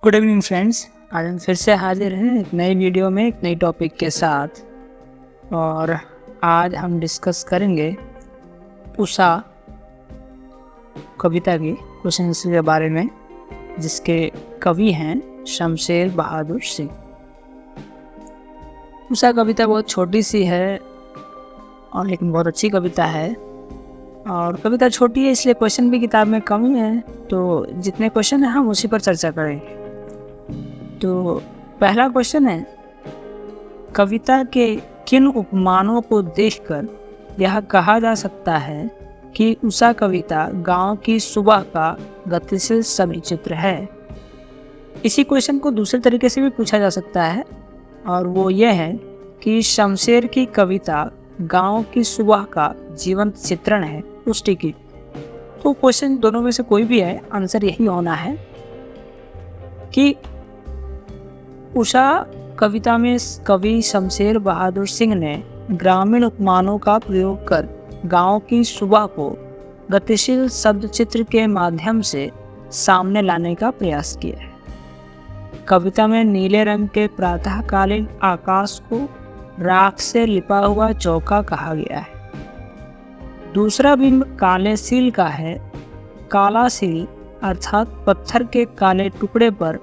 Good evening friends, आज हम फिर से हाजिर हैं एक नई वीडियो में एक नई टॉपिक के साथ। और आज हम डिस्कस करेंगे उषा कविता के क्वेश्चंस के बारे में, जिसके कवि हैं शमशेर बहादुर सिंह। उषा कविता बहुत छोटी सी है और लेकिन बहुत अच्छी कविता है। और कविता छोटी है इसलिए क्वेश्चन भी किताब में कम ही है, तो जितने क्वेश्चन हैं हम उसी पर चर्चा करेंगे। तो पहला क्वेश्चन है, कविता के किन उपमानों को देखकर यह कहा जा सकता है कि उषा कविता गांव की सुबह का गतिशील छवि चित्र है। इसी क्वेश्चन को दूसरे तरीके से भी पूछा जा सकता है, और वो ये है कि शमशेर की कविता गांव की सुबह का जीवंत चित्रण है पुष्टि की। तो क्वेश्चन दोनों में से कोई भी है, आंसर यही होना है कि उषा कविता में कवि शमशेर बहादुर सिंह ने ग्रामीण उपमानों का प्रयोग कर गांव की सुबह को गतिशील शब्द चित्र के माध्यम से सामने लाने का प्रयास किया है। कविता में नीले रंग के प्रातःकालीन आकाश को राख से लिपा हुआ चौका कहा गया है। दूसरा बिंब काले सील का है। काला सील अर्थात पत्थर के काले टुकड़े पर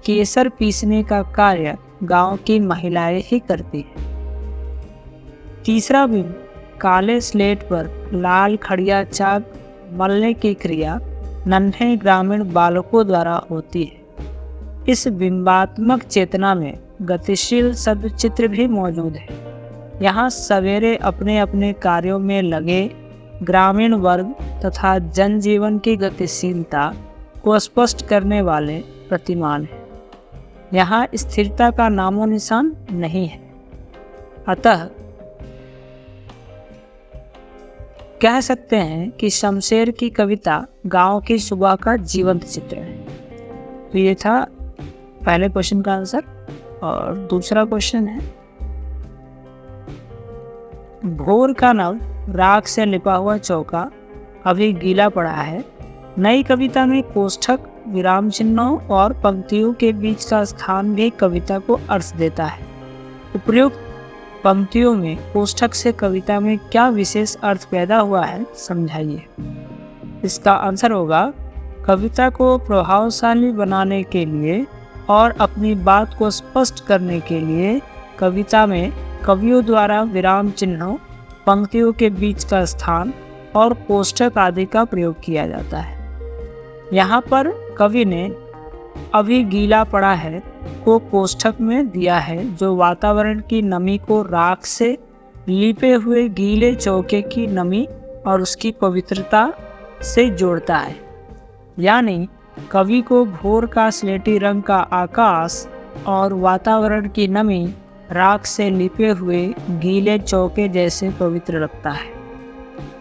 केसर पीसने का कार्य गांव की महिलाएं ही करती हैं। तीसरा बिंब काले स्लेट पर लाल खड़िया चाक मलने की क्रिया नन्हे ग्रामीण बालकों द्वारा होती है। इस बिंबात्मक चेतना में गतिशील शब्द चित्र भी मौजूद है। यहाँ सवेरे अपने अपने कार्यों में लगे ग्रामीण वर्ग तथा जनजीवन की गतिशीलता को स्पष्ट करने वाले प्रतिमान हैं। यहाँ स्थिरता का नामो निशान नहीं है। अतः कह सकते हैं कि शमशेर की कविता गांव की सुबह का जीवंत चित्र है। तो ये था पहले क्वेश्चन का आंसर। और दूसरा क्वेश्चन है, भोर का नव राख से लिपा हुआ चौका अभी गीला पड़ा है। नई कविता में कोष्ठक, विराम चिन्हों और पंक्तियों के बीच का स्थान भी कविता को अर्थ देता है। उपयुक्त पंक्तियों में कोष्ठक से कविता में क्या विशेष अर्थ पैदा हुआ है, समझाइए। इसका आंसर होगा, कविता को प्रभावशाली बनाने के लिए और अपनी बात को स्पष्ट करने के लिए कविता में कवियों द्वारा विराम चिन्हों, पंक्तियों के बीच का स्थान और कोष्ठक आदि का प्रयोग किया जाता है। यहाँ पर कवि ने अभी गीला पड़ा है को कोष्ठक में दिया है, जो वातावरण की नमी को राख से लिपे हुए गीले चौके की नमी और उसकी पवित्रता से जोड़ता है। यानी कवि को भोर का स्लेटी रंग का आकाश और वातावरण की नमी राख से लिपे हुए गीले चौके जैसे पवित्र रखता है।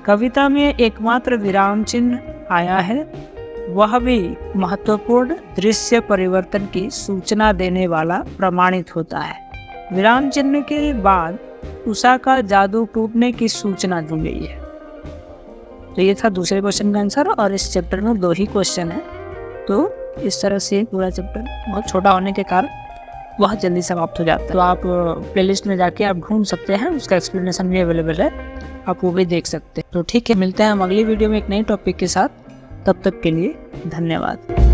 कविता में एकमात्र विराम चिन्ह आया है, वह भी महत्वपूर्ण दृश्य परिवर्तन की सूचना देने वाला प्रमाणित होता है। विराम चिन्ह के बाद उषा का जादू टूटने की सूचना दी गई है। तो ये था दूसरे क्वेश्चन का आंसर। और इस चैप्टर में 2 ही क्वेश्चन है, तो इस तरह से पूरा चैप्टर बहुत छोटा होने के कारण बहुत जल्दी समाप्त हो जाता है। तो आप प्लेलिस्ट में जाके आप ढूंढ सकते हैं, उसका एक्सप्लेनेशन भी अवेलेबल है, आप वो भी देख सकते हैं। तो ठीक है, मिलते हैं हम अगली वीडियो में एक नई टॉपिक के साथ। तब तक के लिए धन्यवाद।